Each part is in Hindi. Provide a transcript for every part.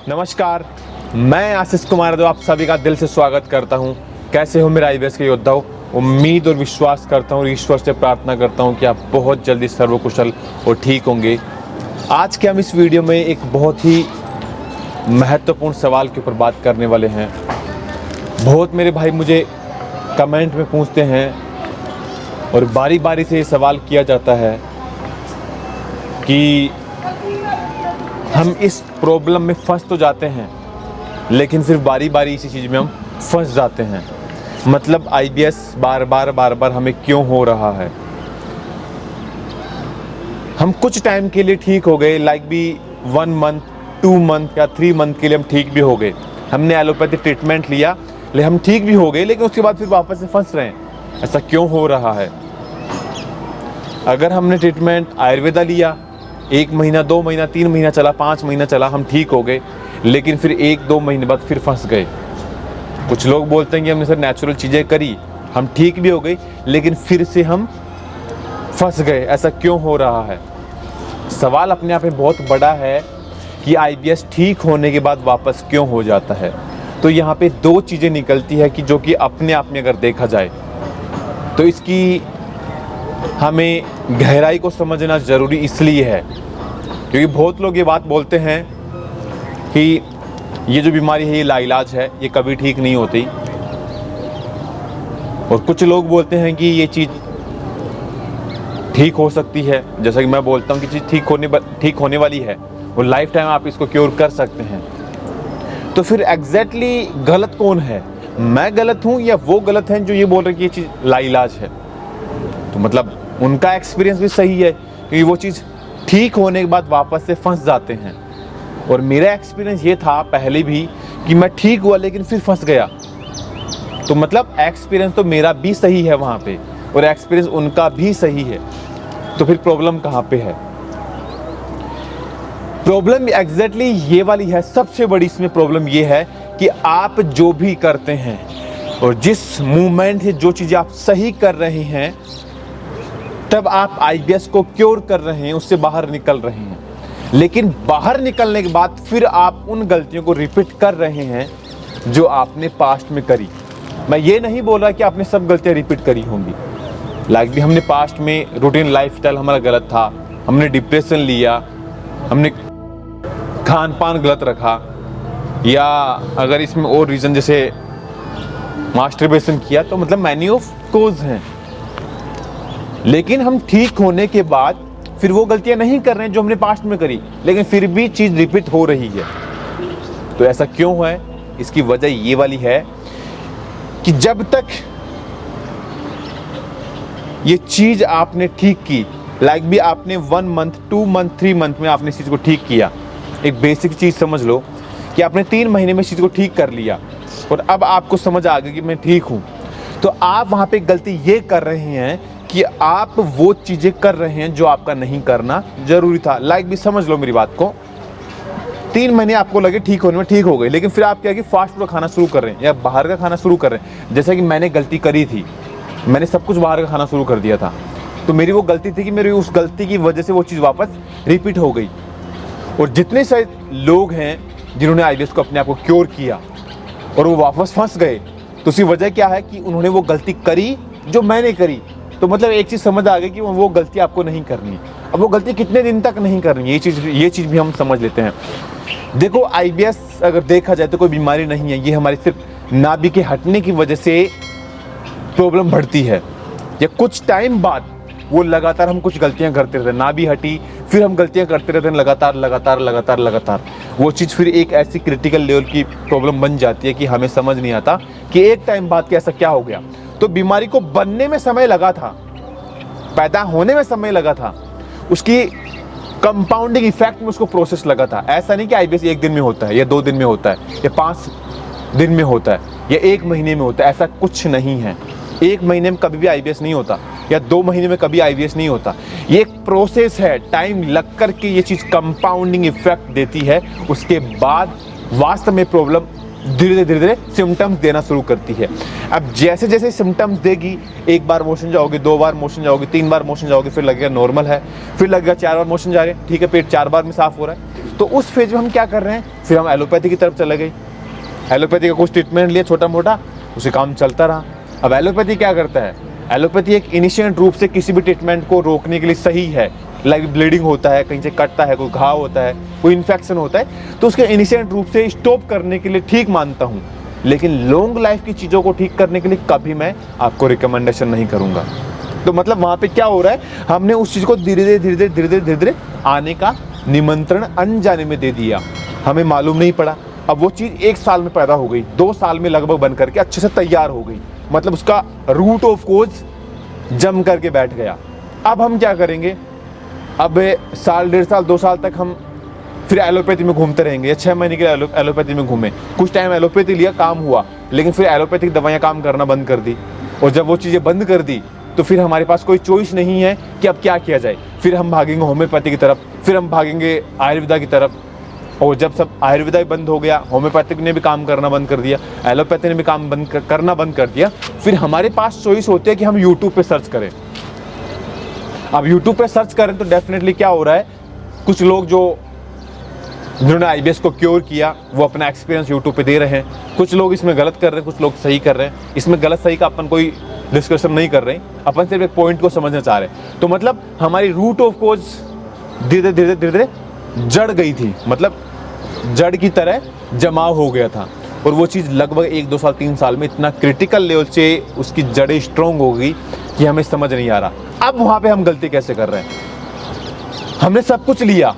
नमस्कार, मैं आशीष कुमार यादव आप सभी का दिल से स्वागत करता हूं। कैसे हो मेरे आईबीएस के योद्धाओं। उम्मीद और विश्वास करता हूं और ईश्वर से प्रार्थना करता हूं कि आप बहुत जल्दी सर्वकुशल और ठीक होंगे। आज के हम इस वीडियो में एक बहुत ही महत्वपूर्ण सवाल के ऊपर बात करने वाले हैं। बहुत मेरे भाई मुझे कमेंट में पूछते हैं और बारी बारी से ये सवाल किया जाता है कि हम इस प्रॉब्लम में फंस तो जाते हैं लेकिन फिर बारी बारी इसी चीज़ में हम फंस जाते हैं। मतलब आईबीएस बार बार हमें क्यों हो रहा है। हम कुछ टाइम के लिए ठीक हो गए, लाइक भी 1 मंथ 2 मंथ या 3 मंथ के लिए हम ठीक भी हो गए। हमने एलोपैथी ट्रीटमेंट लिया ले हम ठीक भी हो गए, लेकिन उसके बाद फिर वापस से फंस रहे हैं। ऐसा क्यों हो रहा है। अगर हमने ट्रीटमेंट आयुर्वेदा लिया, 1 महीना 2 महीना 3 महीना चला, 5 महीना चला, हम ठीक हो गए, लेकिन फिर 1-2 महीने बाद फिर फंस गए। कुछ लोग बोलते हैं कि हमने सर नेचुरल चीज़ें करी, हम ठीक भी हो गए, लेकिन फिर से हम फंस गए। ऐसा क्यों हो रहा है। सवाल अपने आप में बहुत बड़ा है कि आईबीएस ठीक होने के बाद वापस क्यों हो जाता है। तो यहाँ पे 2 चीज़ें निकलती है कि जो कि अपने आप में अगर देखा जाए तो इसकी हमें गहराई को समझना ज़रूरी इसलिए है क्योंकि बहुत लोग ये बात बोलते हैं कि ये जो बीमारी है ये लाइलाज है, ये कभी ठीक नहीं होती। और कुछ लोग बोलते हैं कि ये चीज़ ठीक हो सकती है, जैसा कि मैं बोलता हूँ कि चीज़ ठीक होने वाली है और लाइफ टाइम आप इसको क्योर कर सकते हैं। तो फिर एग्जैक्टली गलत कौन है, मैं गलत हूँ या वो गलत हैं जो ये बोल रहे हैं कि ये चीज़ लाइलाज है। तो मतलब उनका एक्सपीरियंस भी सही है क्योंकि वो चीज़ ठीक होने के बाद वापस से फंस जाते हैं। और मेरा एक्सपीरियंस ये था पहले भी कि मैं ठीक हुआ लेकिन फिर फंस गया। तो मतलब एक्सपीरियंस तो मेरा भी सही है वहाँ पे और एक्सपीरियंस उनका भी सही है। तो फिर प्रॉब्लम कहाँ पे है। प्रॉब्लम एग्जैक्टली ये वाली है। सबसे बड़ी इसमें प्रॉब्लम ये है कि आप जो भी करते हैं और जिस मूवमेंट से जो चीज़ें आप सही कर रहे हैं तब आप आईबीएस को क्योर कर रहे हैं, उससे बाहर निकल रहे हैं। लेकिन बाहर निकलने के बाद फिर आप उन गलतियों को रिपीट कर रहे हैं जो आपने पास्ट में करी। मैं ये नहीं बोल रहा कि आपने सब गलतियां रिपीट करी होंगी। लाइक भी हमने पास्ट में रूटीन लाइफस्टाइल हमारा गलत था, हमने डिप्रेशन लिया, हमने खान पान गलत रखा, या अगर इसमें और रीज़न जैसे मास्टरबेशन किया, तो मतलब मैनी ऑफ कोज हैं। लेकिन हम ठीक होने के बाद फिर वो गलतियां नहीं कर रहे हैं जो हमने पास्ट में करी, लेकिन फिर भी चीज़ रिपीट हो रही है। तो ऐसा क्यों है। इसकी वजह ये वाली है कि जब तक ये चीज़ आपने ठीक की, लाइक भी आपने 1 मंथ 2 मंथ 3 मंथ में आपने इस चीज़ को ठीक किया। एक बेसिक चीज़ समझ लो कि आपने 3 महीने में इस चीज़ को ठीक कर लिया और अब आपको समझ आ गया कि मैं ठीक हूँ। तो आप वहाँ पे गलती ये कर रहे हैं कि आप वो चीज़ें कर रहे हैं जो आपका नहीं करना जरूरी था। लाइक भी समझ लो मेरी बात को, 3 महीने आपको लगे ठीक होने में, ठीक हो गए, लेकिन फिर आप क्या कि फास्ट फूड खाना शुरू कर रहे हैं या बाहर का खाना शुरू कर रहे हैं। जैसा कि मैंने गलती करी थी, मैंने सब कुछ बाहर का खाना शुरू कर दिया था। तो मेरी वो गलती थी कि मेरी उस गलती की वजह से वो चीज़ वापस रिपीट हो गई। और जितने सारे लोग हैं जिन्होंने आईबीएस को अपने आप को क्योर किया और वो वापस फंस गए, तो उसकी वजह क्या है कि उन्होंने वो गलती करी जो मैंने करी। तो मतलब एक चीज़ समझ आ गई कि वो गलती आपको नहीं करनी। अब वो गलती कितने दिन तक नहीं करनी, ये चीज़ भी हम समझ लेते हैं। देखो आईबीएस अगर देखा जाए तो कोई बीमारी नहीं है, ये हमारी सिर्फ नाभि के हटने की वजह से प्रॉब्लम बढ़ती है। या कुछ टाइम बाद वो लगातार हम कुछ गलतियां करते रहते हैं, नाभि हटी फिर हम गलतियां करते रहते हैं लगातार। वो चीज़ फिर एक ऐसी क्रिटिकल लेवल की प्रॉब्लम बन जाती है कि हमें समझ नहीं आता कि एक टाइम बाद कैसा क्या हो गया। तो बीमारी को बनने में समय लगा था, पैदा होने में समय लगा था, उसकी कंपाउंडिंग इफेक्ट में उसको प्रोसेस लगा था। ऐसा नहीं कि आईबीएस 1 दिन में होता है या 2 दिन में होता है या 5 दिन में होता है या 1 महीने में होता है। ऐसा कुछ नहीं है। 1 महीने में कभी भी आईबीएस नहीं होता या 2 महीने में कभी आईबीएस नहीं होता। ये एक प्रोसेस है, टाइम लग कर के ये चीज़ कंपाउंडिंग इफेक्ट देती है। उसके बाद वास्तव में प्रॉब्लम धीरे धीरे सिम्टम्स देना शुरू करती है। अब जैसे जैसे सिम्टम्स देगी, एक बार मोशन जाओगे, 2 बार मोशन जाओगे, 3 बार मोशन जाओगे, फिर लगेगा नॉर्मल है, फिर लगेगा 4 बार मोशन जा रहे हैं, ठीक है, पेट 4 बार में साफ हो रहा है। तो उस फेज में हम क्या कर रहे हैं, फिर हम एलोपैथी की तरफ चले गए। एलोपैथी का कुछ ट्रीटमेंट लिया छोटा मोटा, उसे काम चलता रहा। अब एलोपैथी क्या करता है, एलोपैथी एक इनिशिएट रूप से किसी भी ट्रीटमेंट को रोकने के लिए सही है। लाइक ब्लीडिंग होता है, कहीं से कटता है, कोई घाव होता है, कोई इन्फेक्शन होता है, तो उसके इनिशिएट रूप से स्टॉप करने के लिए ठीक मानता हूँ। लेकिन लॉन्ग लाइफ की चीज़ों को ठीक करने के लिए कभी मैं आपको रिकमेंडेशन नहीं करूँगा। तो मतलब वहाँ पे क्या हो रहा है, हमने उस चीज़ को धीरे धीरे आने का निमंत्रण अनजाने में दे दिया, हमें मालूम नहीं पड़ा। अब वो चीज़ 1 साल में पैदा हो गई, 2 साल में लगभग बन करके अच्छे से तैयार हो गई, मतलब उसका रूट ऑफ कोज जम करके बैठ गया। अब हम क्या करेंगे, अब साल, 1.5 साल, 2 साल तक हम फिर एलोपैथी में घूमते रहेंगे, या 6 महीने के लिए एलोपैथी में घूमे। कुछ टाइम एलोपैथी लिया, काम हुआ, लेकिन फिर एलोपैथिक दवाइयाँ काम करना बंद कर दी। और जब वो चीज़ें बंद कर दी तो फिर हमारे पास कोई चॉइस नहीं है कि अब क्या किया जाए। फिर हम भागेंगे होम्योपैथी की तरफ, फिर हम भागेंगे आयुर्वेदा की तरफ। और जब सब आयुर्वेदा बंद हो गया, होम्योपैथिक ने भी काम करना बंद कर दिया, एलोपैथी ने भी काम करना बंद कर दिया, फिर हमारे पास चॉइस होती है कि हम यूट्यूब पे सर्च करें। अब यूट्यूब पे सर्च करें तो डेफिनेटली क्या हो रहा है, कुछ लोग जिन्होंने IBS को क्योर किया वो अपना एक्सपीरियंस यूट्यूब पे दे रहे हैं। कुछ लोग इसमें गलत कर रहे हैं, कुछ लोग सही कर रहे हैं। इसमें गलत सही का अपन कोई डिस्कशन नहीं कर रहे हैं, अपन सिर्फ एक पॉइंट को समझना चाह रहे हैं। तो मतलब हमारी रूट ऑफ कोज धीरे धीरे जड़ गई थी, मतलब जड़ की तरह जमाव हो गया था। और वो चीज़ लगभग 1, 2 साल, 3 साल में इतना क्रिटिकल लेवल से उसकी जड़ें स्ट्रॉन्ग हो गई कि हमें समझ नहीं आ रहा। अब वहाँ पे हम गलती कैसे कर रहे हैं, हमने सब कुछ लिया,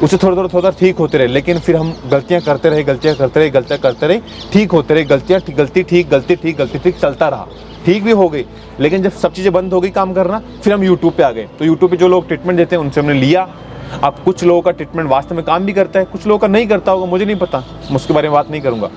उसे थोड़ा ठीक होते रहे, लेकिन फिर हम गलतियाँ करते रहे, ठीक होते रहे, गलती ठीक चलता रहा, ठीक भी हो गई। लेकिन जब सब चीज़ें बंद हो गई काम करना, फिर हम यूट्यूब पे आ गए। तो यूट्यूब पे जो लोग ट्रीटमेंट देते हैं उनसे हमने लिया। अब कुछ लोगों का ट्रीटमेंट वास्तव में काम भी करता है, कुछ लोगों का नहीं करता होगा, मुझे नहीं पता, मैं उसके बारे में बात नहीं करूँगा।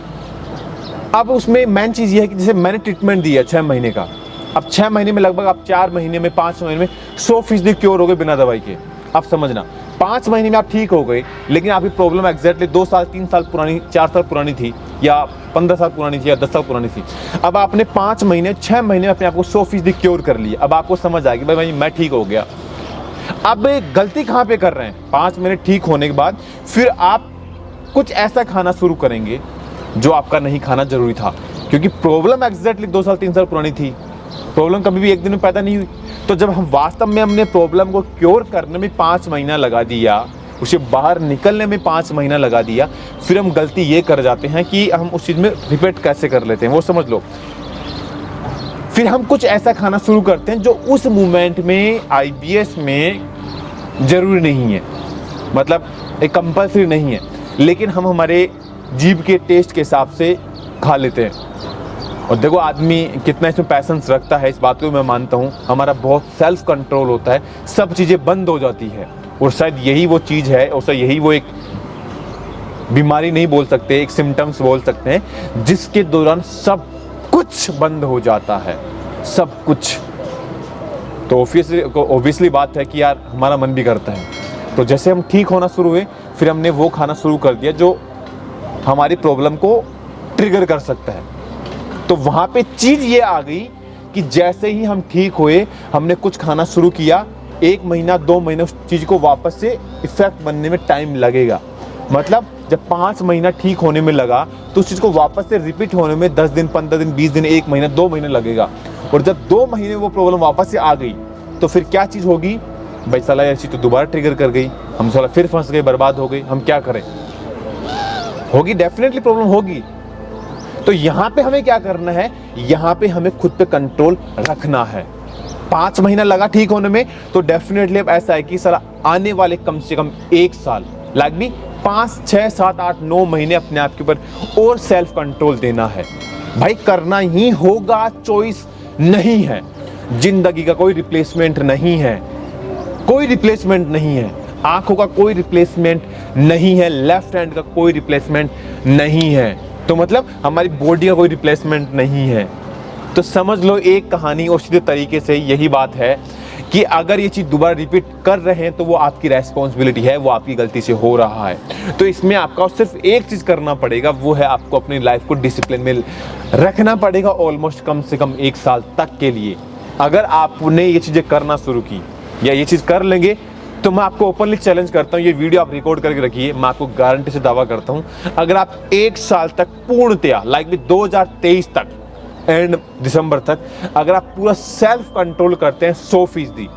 अब उसमें मेन चीज़ ये है कि जैसे मैंने ट्रीटमेंट दिया 6 महीने का, अब 6 महीने में लगभग आप 4 महीने में, 5 महीने में 100% क्योर हो गए बिना दवाई के। अब समझना, 5 महीने में आप ठीक हो गए, लेकिन आपकी प्रॉब्लम एग्जैक्टली 2 साल, 3 साल पुरानी, 4 साल पुरानी थी, या 15 साल पुरानी थी, या 10 साल पुरानी थी। अब आपने 5 महीने, 6 महीने में अपने आप को 100% क्योर कर लिया। अब आपको समझ आएगी भाई मैं ठीक हो गया। अब गलती कहाँ पे कर रहे हैं, 5 महीने ठीक होने के बाद फिर आप कुछ ऐसा खाना शुरू करेंगे जो आपका नहीं खाना जरूरी था, क्योंकि प्रॉब्लम एग्जैक्टली 2 साल 3 साल पुरानी थी। प्रॉब्लम कभी भी एक दिन में पैदा नहीं हुई। तो जब हम वास्तव में हमने प्रॉब्लम को क्योर करने में 5 महीना लगा दिया, उसे बाहर निकलने में 5 महीना लगा दिया, फिर हम गलती ये कर जाते हैं कि हम उस चीज़ में रिपीट कैसे कर लेते हैं वो समझ लो। फिर हम कुछ ऐसा खाना शुरू करते हैं जो उस मोमेंट में IBS में ज़रूरी नहीं है, मतलब एक कंपल्सरी नहीं है, लेकिन हम हमारे जीभ के टेस्ट के हिसाब से खा लेते हैं। और देखो आदमी कितना इसमें पैशंस रखता है, इस बात को मैं मानता हूँ। हमारा बहुत सेल्फ कंट्रोल होता है, सब चीज़ें बंद हो जाती है। और शायद यही वो चीज़ है, और शायद यही वो एक बीमारी नहीं बोल सकते, एक सिम्टम्स बोल सकते हैं, जिसके दौरान सब कुछ बंद हो जाता है, सब कुछ। तो ऑब्वियसली बात है कि यार हमारा मन भी करता है। तो जैसे हम ठीक होना शुरू हुए, फिर हमने वो खाना शुरू कर दिया जो हमारी प्रॉब्लम को ट्रिगर कर सकता है। तो वहाँ पे चीज़ ये आ गई कि जैसे ही हम ठीक हुए, हमने कुछ खाना शुरू किया, 1 महीना 2 महीने उस चीज़ को वापस से इफेक्ट बनने में टाइम लगेगा। मतलब जब 5 महीना ठीक होने में लगा, तो उस चीज़ को वापस से रिपीट होने में 10 दिन, 15 दिन, 20 दिन, 1 महीना, 2 महीने लगेगा। और जब 2 महीने वो प्रॉब्लम वापस से आ गई, तो फिर क्या चीज़ होगी, भाई साला ऐसी तो दोबारा ट्रिगर कर गई, हम साला फिर फंस गए, बर्बाद हो गई, हम क्या करें। होगी, डेफिनेटली प्रॉब्लम होगी। तो यहाँ पे हमें क्या करना है, यहाँ पे हमें खुद पे कंट्रोल रखना है। 5 महीना लगा ठीक होने में, तो डेफिनेटली अब ऐसा है कि साला आने वाले कम से कम 1 साल, लाइक भी 5, 6, 7, 8, 9 महीने अपने आप के ऊपर और सेल्फ कंट्रोल देना है। भाई करना ही होगा, चॉइस नहीं है। जिंदगी का कोई रिप्लेसमेंट नहीं है, कोई रिप्लेसमेंट नहीं है। आंखों का कोई रिप्लेसमेंट नहीं है, लेफ्ट हैंड का कोई रिप्लेसमेंट नहीं है, तो मतलब हमारी बॉडी का कोई रिप्लेसमेंट नहीं है। तो समझ लो एक कहानी और सीधे तरीके से यही बात है कि अगर ये चीज़ दोबारा रिपीट कर रहे हैं तो वो आपकी रेस्पॉन्सिबिलिटी है, वो आपकी गलती से हो रहा है। तो इसमें आपका सिर्फ एक चीज़ करना पड़ेगा, वो है आपको अपनी लाइफ को डिसिप्लिन में रखना पड़ेगा ऑलमोस्ट कम से कम 1 साल तक के लिए। अगर आपने ये चीज़ें करना शुरू की या ये चीज़ कर लेंगे तो मैं आपको ओपनली चैलेंज करता हूँ, ये वीडियो आप रिकॉर्ड करके रखिए, मैं आपको गारंटी से दावा करता हूँ, अगर आप 1 साल तक पूर्णतया लाइक 2023 तक एंड दिसंबर तक अगर आप पूरा सेल्फ कंट्रोल करते हैं 100%,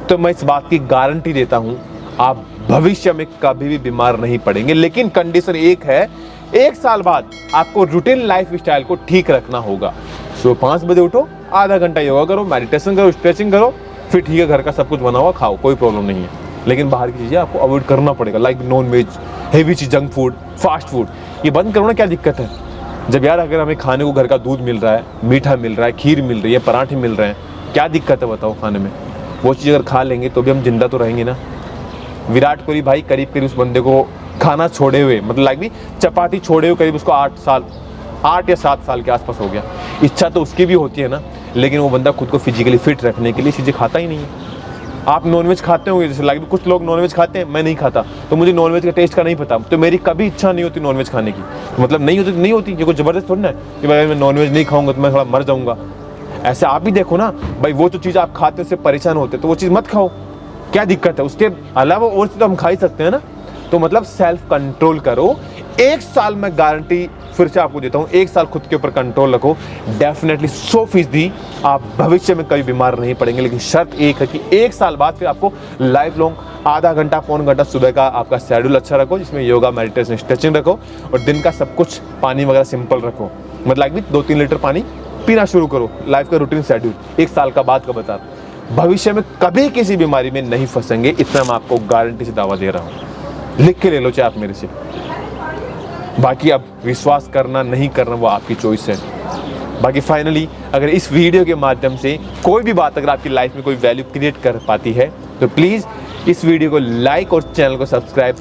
तो मैं इस बात की गारंटी देता हूं आप भविष्य में कभी भी बीमार नहीं पड़ेंगे। लेकिन कंडीशन एक है, 1 साल बाद आपको रूटीन लाइफ स्टाइल को ठीक रखना होगा। सुबह 5 बजे उठो, आधा घंटा योगा करो, मेडिटेशन करो, स्ट्रेचिंग करो, फिर ठीक है घर का सब कुछ बना हुआ खाओ, कोई प्रॉब्लम नहीं है। लेकिन बाहर की चीज़ें आपको अवॉइड करना पड़ेगा, लाइक नॉन वेज, हेवी चीज, जंक फूड, फास्ट फूड, ये बंद करो ना। क्या दिक्कत है जब यार अगर हमें खाने को घर का दूध मिल रहा है, मीठा मिल रहा है, खीर मिल रही है, पराठे मिल रहे हैं, क्या दिक्कत है बताओ खाने में? वो चीज़ अगर खा लेंगे तो भी हम जिंदा तो रहेंगे ना। विराट कोहली भाई करीब करीब उस बंदे को खाना छोड़े हुए, मतलब लाइक भी चपाती छोड़े हुए करीब उसको 8 या 7 साल के आसपास हो गया। इच्छा तो उसकी भी होती है ना, लेकिन वो बंदा खुद को फिजिकली फिट रखने के लिए चीज़ें खाता ही नहीं है। आप नॉनवेज खाते होंगे, जैसे लाइक कुछ लोग नॉनवेज खाते हैं, मैं नहीं खाता, तो मुझे नॉनवेज का टेस्ट का नहीं पता, तो मेरी कभी इच्छा नहीं होती नॉनवेज खाने की। तो मतलब नहीं होती तो नहीं होती, ये कोई ज़बरदस्त थोड़ी ना है कि भाई मैं नॉनवेज नहीं खाऊंगा तो मैं थोड़ा मर जाऊंगा। ऐसे आप भी देखो ना भाई, वो जो चीज़ आप खाते उससे परेशान होते तो वो चीज़ मत खाओ, क्या दिक्कत है? उसके अलावा और चीज़ तो हम खा ही सकते हैं ना। तो मतलब सेल्फ कंट्रोल करो। 1 साल मैं गारंटी फिर से आपको देता हूँ, 1 साल खुद के ऊपर कंट्रोल रखो, डेफिनेटली 100% आप भविष्य में कभी बीमार नहीं पड़ेंगे। लेकिन शर्त एक है कि 1 साल बाद फिर आपको लाइफ लॉन्ग आधा घंटा पौन घंटा सुबह का आपका शेड्यूल अच्छा रखो, जिसमें योगा, मेडिटेशन, स्ट्रेचिंग रखो, और दिन का सब कुछ पानी वगैरह सिंपल रखो, मतलब भी 2-3 लीटर पानी पीना शुरू करो। लाइफ का रूटीन शेड्यूल 1 साल का बाद का बता, भविष्य में कभी किसी बीमारी में नहीं फंसेंगे, इतना मैं आपको गारंटी से दावा दे रहा हूँ। लिख के ले लो चाहे आप मेरे से। बाकी अब विश्वास करना नहीं करना वो आपकी चॉइस है। बाकी फाइनली अगर इस वीडियो के माध्यम से कोई भी बात अगर आपकी लाइफ में कोई वैल्यू क्रिएट कर पाती है तो प्लीज़ इस वीडियो को लाइक और चैनल को सब्सक्राइब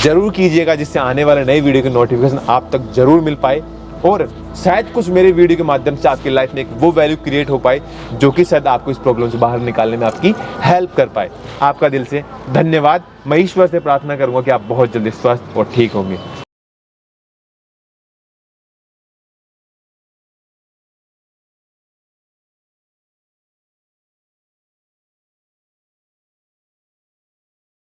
जरूर कीजिएगा, जिससे आने वाले नए वीडियो की नोटिफिकेशन आप तक जरूर मिल पाए, और शायद कुछ मेरे वीडियो के माध्यम से आपकी लाइफ में एक वो वैल्यू क्रिएट हो पाए जो कि शायद आपको इस प्रॉब्लम से बाहर निकालने में आपकी हेल्प कर पाए। आपका दिल से धन्यवाद। मैं ईश्वर से प्रार्थना करूंगा कि आप बहुत जल्दी स्वस्थ और ठीक होंगे।